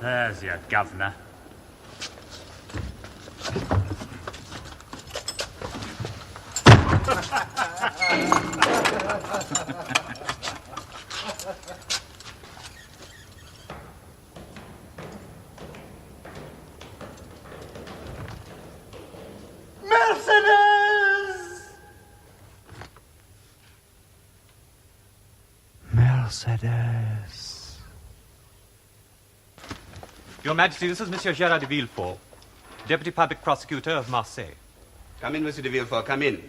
There's your governor. Mercedes. Your Majesty, this is Monsieur Gérard de Villefort, Deputy Public Prosecutor of Marseille. Come in, Monsieur de Villefort, come in.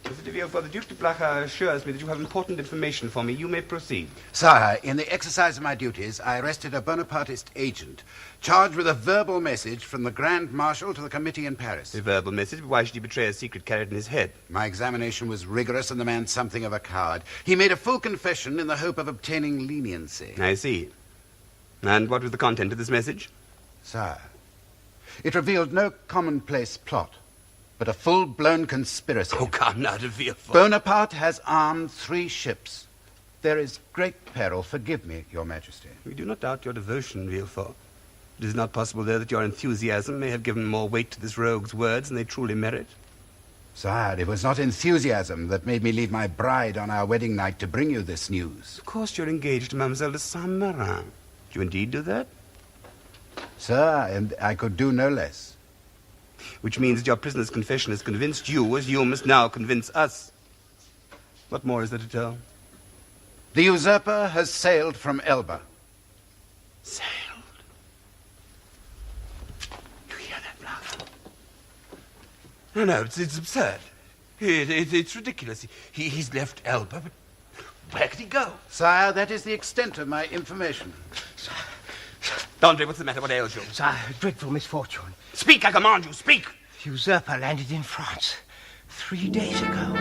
Monsieur de Villefort, the Duc de Blacas assures me that you have important information for me. You may proceed. Sire, in the exercise of my duties, I arrested a Bonapartist agent, charged with a verbal message from the Grand Marshal to the committee in Paris. A verbal message? Why should he betray a secret carried in his head? My examination was rigorous, and the man something of a coward. He made a full confession in the hope of obtaining leniency. I see. And what was the content of this message? Sire, it revealed no commonplace plot, but a full-blown conspiracy. Oh, come now, de Villefort. Bonaparte has armed 3 ships. There is great peril. Forgive me, Your Majesty. We do not doubt your devotion, Villefort. It is not possible, though, that your enthusiasm may have given more weight to this rogue's words than they truly merit. Sire, it was not enthusiasm that made me leave my bride on our wedding night to bring you this news. Of course you're engaged to Mademoiselle de Saint-Méran. Do you indeed do that? Sir, and I could do no less. Which means that your prisoner's confession has convinced you, as you must now convince us. What more is there to tell? The usurper has sailed from Elba. Sailed? You hear that, Blanc? No, it's absurd. It's ridiculous. He's left Elba, but where could he go? Sire, that is the extent of my information. Andre, what's the matter? What ails you? Sire, a dreadful misfortune. Speak, I command you, speak! The usurper landed in France 3 days ago.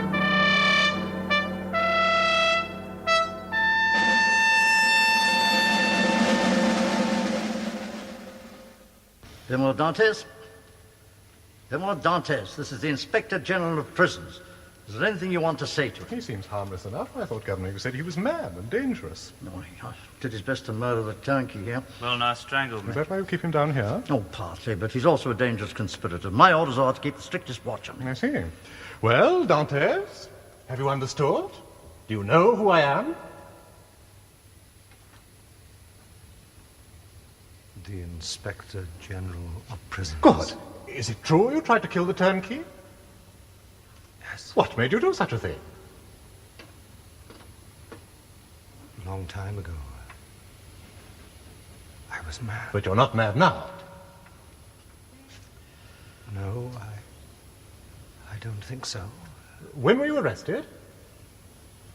General Dantes? General Dantes, this is the Inspector General of Prisons. Is there anything you want to say to him? He seems harmless enough. I thought, Governor, you said he was mad and dangerous. No, he did his best to murder the turnkey here. Well, now, strangled me. Is that why you keep him down here? Oh, partly, but he's also a dangerous conspirator. My orders are to keep the strictest watch on him. I see. Well, Dantes, have you understood? Do you know who I am? The Inspector General of Prisons. Good. Is it true you tried to kill the turnkey? Yes. What made you do such a thing? A long time ago. I was mad. But you're not mad now. No, I don't think so. When were you arrested?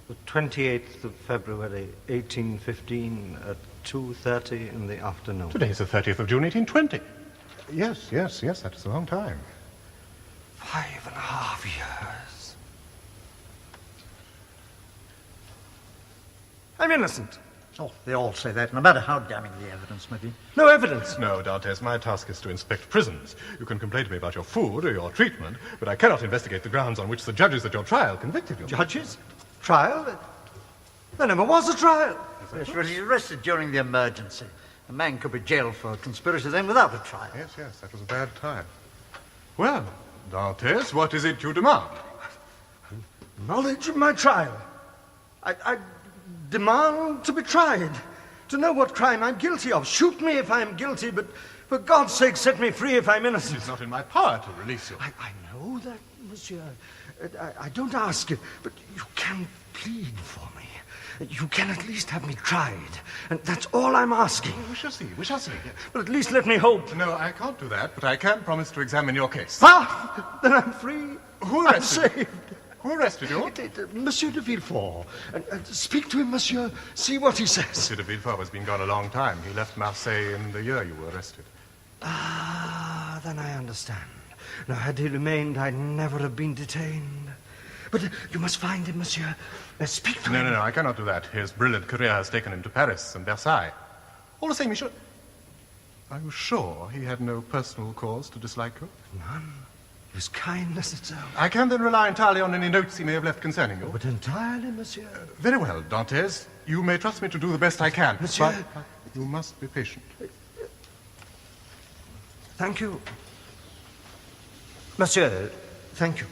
The 28th of February, 1815, at 2:30 in the afternoon. Today's the 30th of June, 1820. Yes, that is a long time. 5.5 years. I'm innocent. Oh, they all say that, no matter how damning the evidence may be. No evidence. No, Dantes, my task is to inspect prisons. You can complain to me about your food or your treatment, but I cannot investigate the grounds on which the judges at your trial convicted you. Judges? Trial? There never was a trial. Yes, but he's arrested during the emergency. A man could be jailed for conspiracy then without a trial. Yes, that was a bad time. Well, Dantes, what is it you demand? Knowledge of my trial. I demand to be tried, to know what crime I'm guilty of. Shoot me if I'm guilty, but for God's sake, set me free if I'm innocent. It's not in my power to release you. I know that, monsieur. I don't ask it, but you can plead for me. You can at least have me tried, and that's all I'm asking. We shall see. But at least let me hope. No, I can't do that, but I can promise to examine your case. Ah, then I'm free. Who I'm arrested saved. Who arrested you? Monsieur de Villefort. Speak to him, monsieur. See what he says. Monsieur de Villefort has been gone a long time. He left Marseille in the year you were arrested. Ah, then I understand. Now, had he remained, I'd never have been detained. But you must find him, monsieur. Speak to him. No, I cannot do that. His brilliant career has taken him to Paris and Versailles. All the same, he should... Are you sure he had no personal cause to dislike you? None. It was kindness itself. I can then rely entirely on any notes he may have left concerning you. But entirely, monsieur. Very well, Dantes. You may trust me to do the best I can. Monsieur, You must be patient. Thank you. Monsieur, thank you.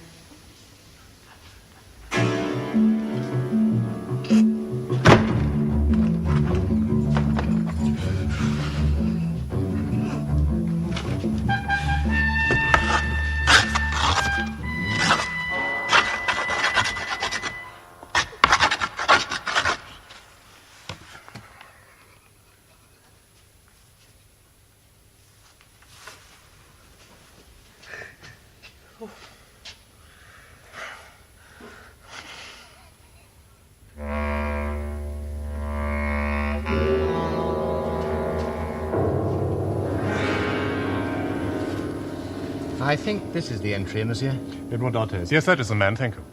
I think this is the entry, monsieur. Edmond Dantes. Yes, that is the man. Thank you.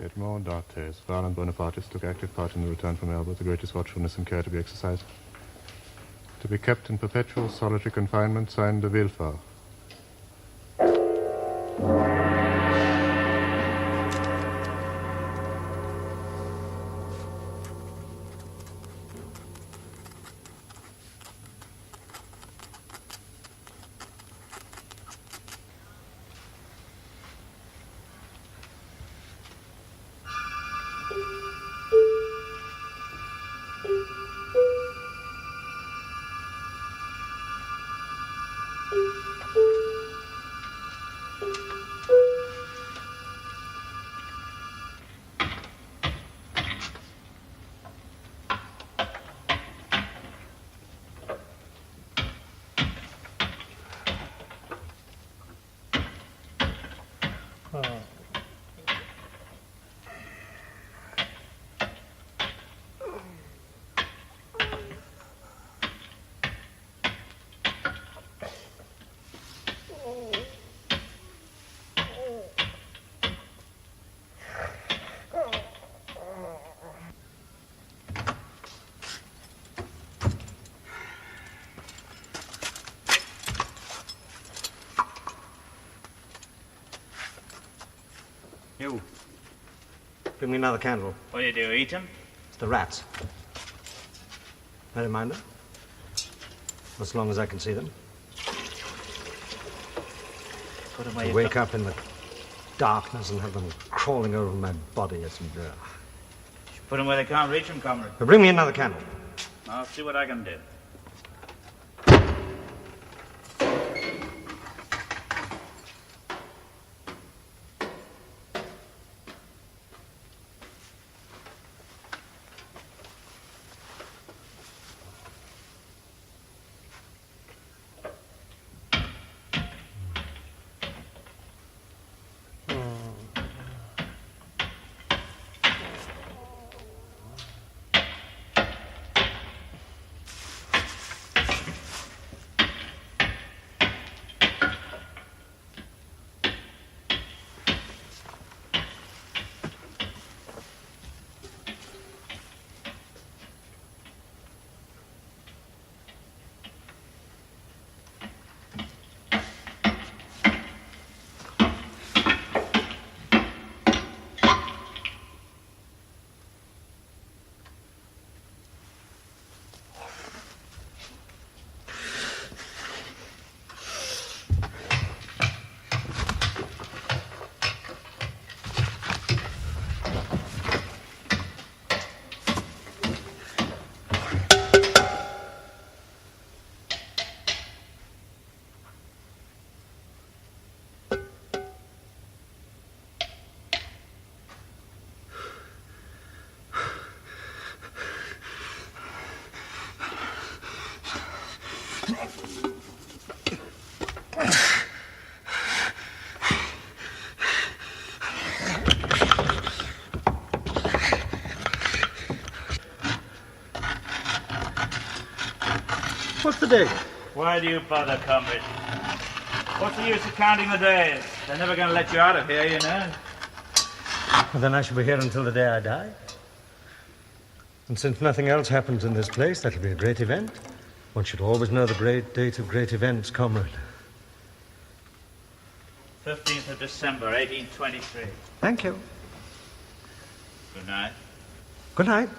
Edmond Dantes, violent Bonapartist, took active part in the return from Elba with the greatest watchfulness and care to be exercised. To be kept in perpetual solitary confinement, signed de Villefort. You. Bring me another candle. What do you do, eat 'em? It's the rats. I don't mind them. As long as I can see them. Put 'em I where you wake up in the darkness and have them crawling over my body. It's... Put 'em where they can't reach 'em, comrade. But bring me another candle. I'll see what I can do. What's the date? Why do you bother, comrade? What's the use of counting the days? They're never going to let you out of here, you know. Well, then I shall be here until the day I die. And since nothing else happens in this place, that'll be a great event. One should always know the great date of great events, comrade. 15th of December, 1823. Thank you. Good night. Good night.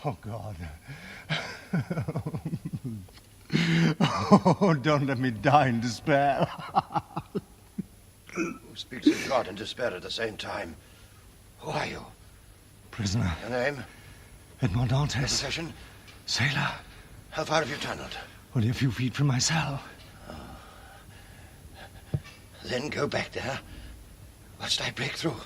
Oh, God. Oh, don't let me die in despair. Who speaks of God and despair at the same time? Who are you? Prisoner. Your name? Edmond Your Dantes. profession? Sailor. How far have you tunneled? Only a few feet from my cell. Then go back there. Whilst I break through.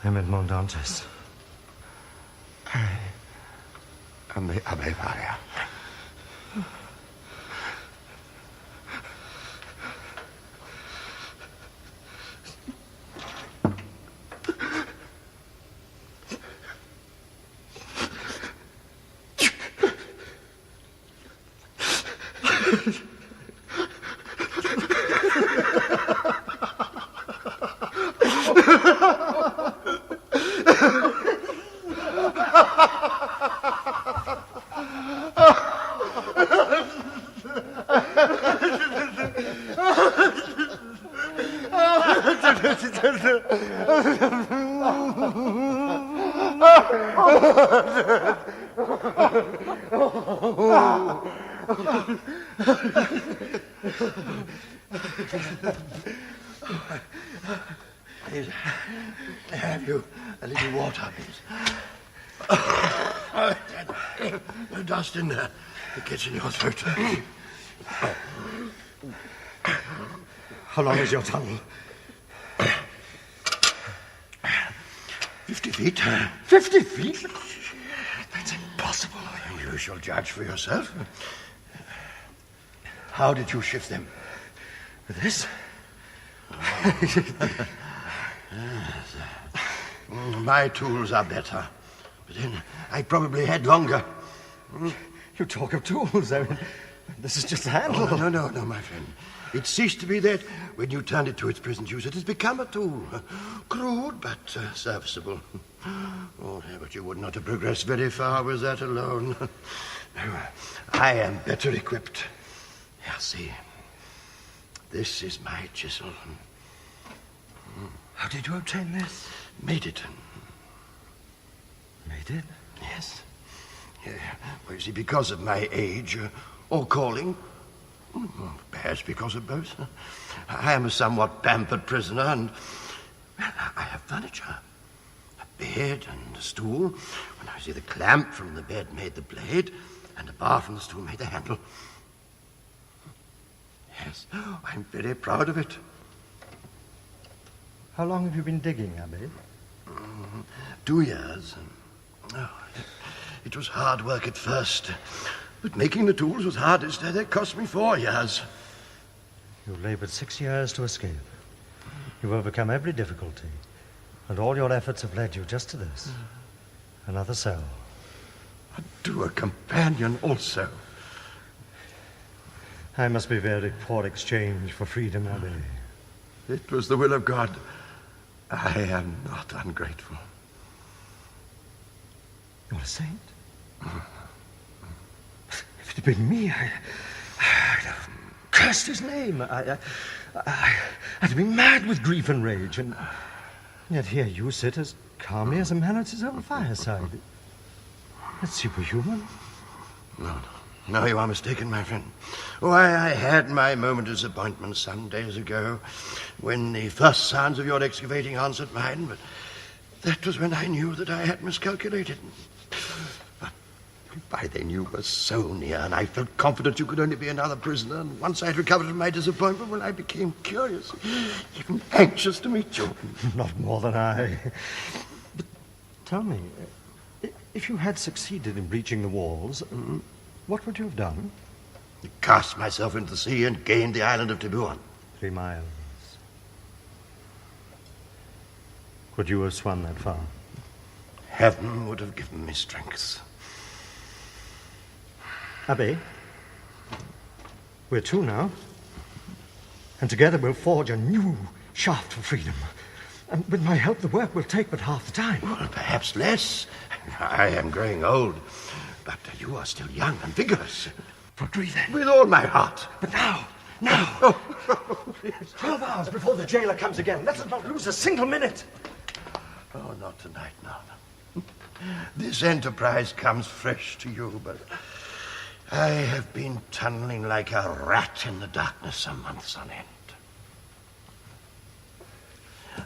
I'm Edmond Dantes. I am the Abbe Varia. Have you a little water, please? No dust in there. It gets in your throat. How long is your tunnel? 50 feet. 50 feet? That's impossible. You shall judge for yourself. How did you shift them? With this? My tools are better. But then I probably had longer. You talk of tools. I mean, this is just a handle. Oh, no, my friend. It ceased to be that when you turned it to its present use. It has become a tool. Crude, but serviceable. Oh, but you would not have progressed very far with that alone. I am better equipped. Here, see. This is my chisel. How did you obtain this? Made it. Made it? Yes. Yeah. Well, you see, because of my age or calling, perhaps because of both, I am a somewhat pampered prisoner, and well, I have furniture. A bed and a stool. When I see the clamp from the bed made the blade, and the bar from the stool made the handle. Yes, I'm very proud of it. How long have you been digging, Abbe? 2 years. Oh, it was hard work at first, but making the tools was hardest. That cost me 4 years. You labored 6 years to escape. You've overcome every difficulty, and all your efforts have led you just to this. Another cell. To a companion also. I must be very poor exchange for freedom, Abbe. It was the will of God. I am not ungrateful. You're a saint? If it had been me, I'd have cursed his name. I'd have been mad with grief and rage. And yet here you sit as calmly as a man at his own fireside. That's superhuman. No, you are mistaken, my friend. Why, I had my moment of disappointment some days ago when the first sounds of your excavating answered mine, but that was when I knew that I had miscalculated. But By then you were so near, and I felt confident you could only be another prisoner. And once I had recovered from my disappointment, well, I became curious, even anxious to meet you. Not more than I. But tell me, if you had succeeded in breaching the walls, what would you have done? Cast myself into the sea and gained the island of Tiburon. 3 miles. Could you have swum that far? Heaven would have given me strength. Abbe, we're 2 now. And together we'll forge a new shaft for freedom. And with my help, the work will take but half the time. Well, perhaps less. I am growing old. But you are still young and vigorous. Agree then. With all my heart. But now. 12 hours before the jailer comes again. Let us not lose a single minute. Oh, not tonight, no. This enterprise comes fresh to you, but I have been tunneling like a rat in the darkness some months on end.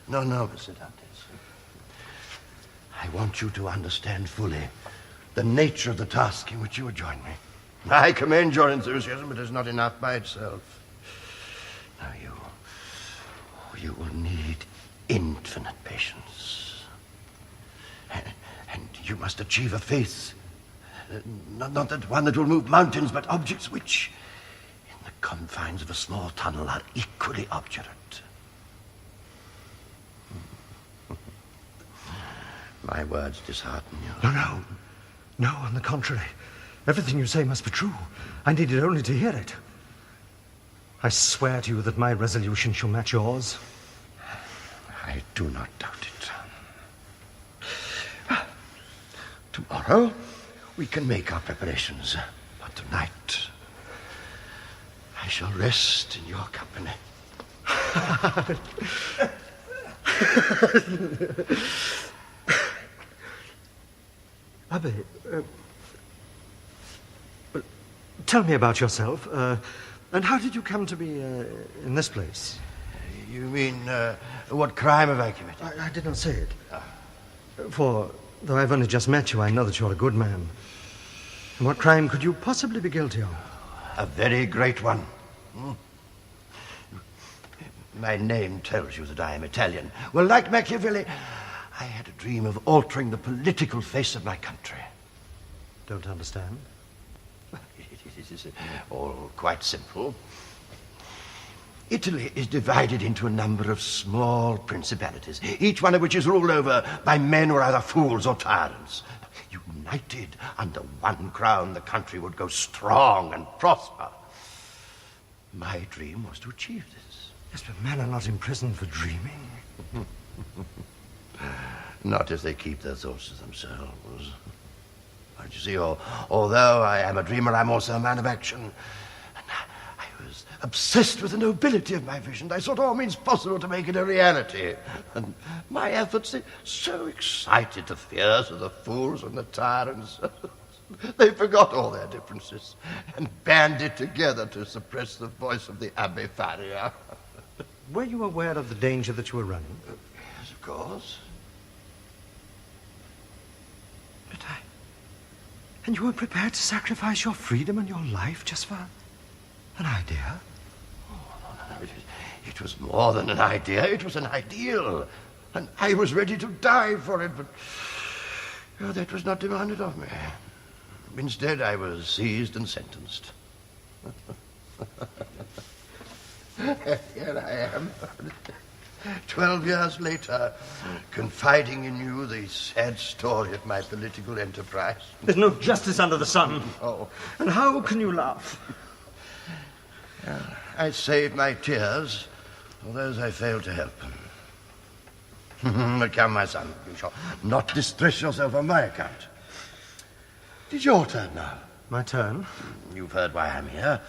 No, Mr. Dantes. I want you to understand fully the nature of the task in which you would join me. I commend your enthusiasm, but it's not enough by itself. Now, you will need infinite patience. And you must achieve a faith, not that one that will move mountains, but objects which, in the confines of a small tunnel, are equally obdurate. My words dishearten you. No, on the contrary. Everything you say must be true. I needed only to hear it. I swear to you that my resolution shall match yours. I do not doubt it. Tomorrow, we can make our preparations. But tonight, I shall rest in your company. Abbe, tell me about yourself. And how did you come to be in this place? You mean, what crime have I committed? I did not say it. For, though I've only just met you, I know that you're a good man. And what crime could you possibly be guilty of? A very great one. My name tells you that I am Italian. Well, like Machiavelli, I had a dream of altering the political face of my country. Don't understand. It is all quite simple. Italy is divided into a number of small principalities, each one of which is ruled over by men who are either fools or tyrants. United under one crown, the country would go strong and prosper. My dream was to achieve this. Yes, but men are not imprisoned for dreaming. Not if they keep their thoughts to themselves. But you see, although I am a dreamer, I'm also a man of action. And I was obsessed with the nobility of my vision. I sought all means possible to make it a reality. And my efforts, they so excited the fears of the fools and the tyrants. They forgot all their differences and banded together to suppress the voice of the Abbe Faria. Were you aware of the danger that you were running? Yes, of course. But And you were prepared to sacrifice your freedom and your life just for an idea? Oh, no. It was more than an idea. It was an ideal. And I was ready to die for it, but that was not demanded of me. Instead, I was seized and sentenced. Here I am, 12 years later, confiding in you the sad story of my political enterprise. There's no justice under the sun. Oh. And how can you laugh? I saved my tears for those I failed to help. But come, my son, you shall not distress yourself on my account. It is your turn now. My turn? You've heard why I'm here.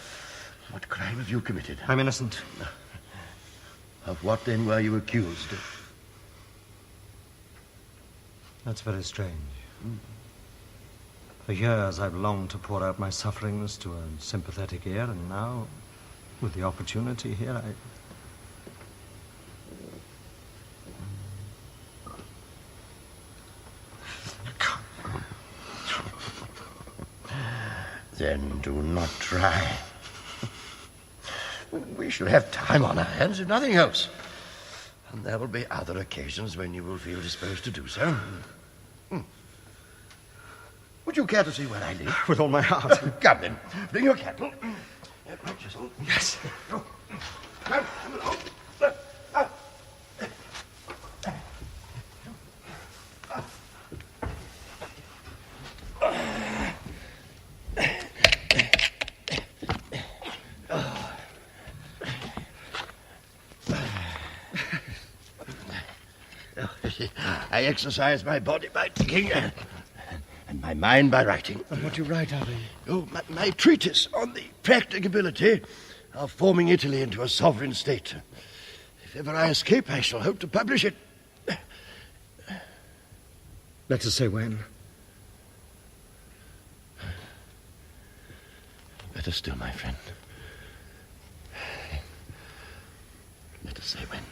What crime have you committed? I'm innocent. Of what, then, were you accused? That's very strange. For years, I've longed to pour out my sufferings to a sympathetic ear, and now, with the opportunity here, Then do not try. We shall have time on our hands, if nothing else. And there will be other occasions when you will feel disposed to do so. Would you care to see where I live? With all my heart. Come then. Bring your candle. My chisel. Yes. Come along. I exercise my body by thinking and my mind by writing. And what do you write, Abbe? Oh, my treatise on the practicability of forming Italy into a sovereign state. If ever I escape, I shall hope to publish it. Let us say when. Better still, my friend. Let us say when.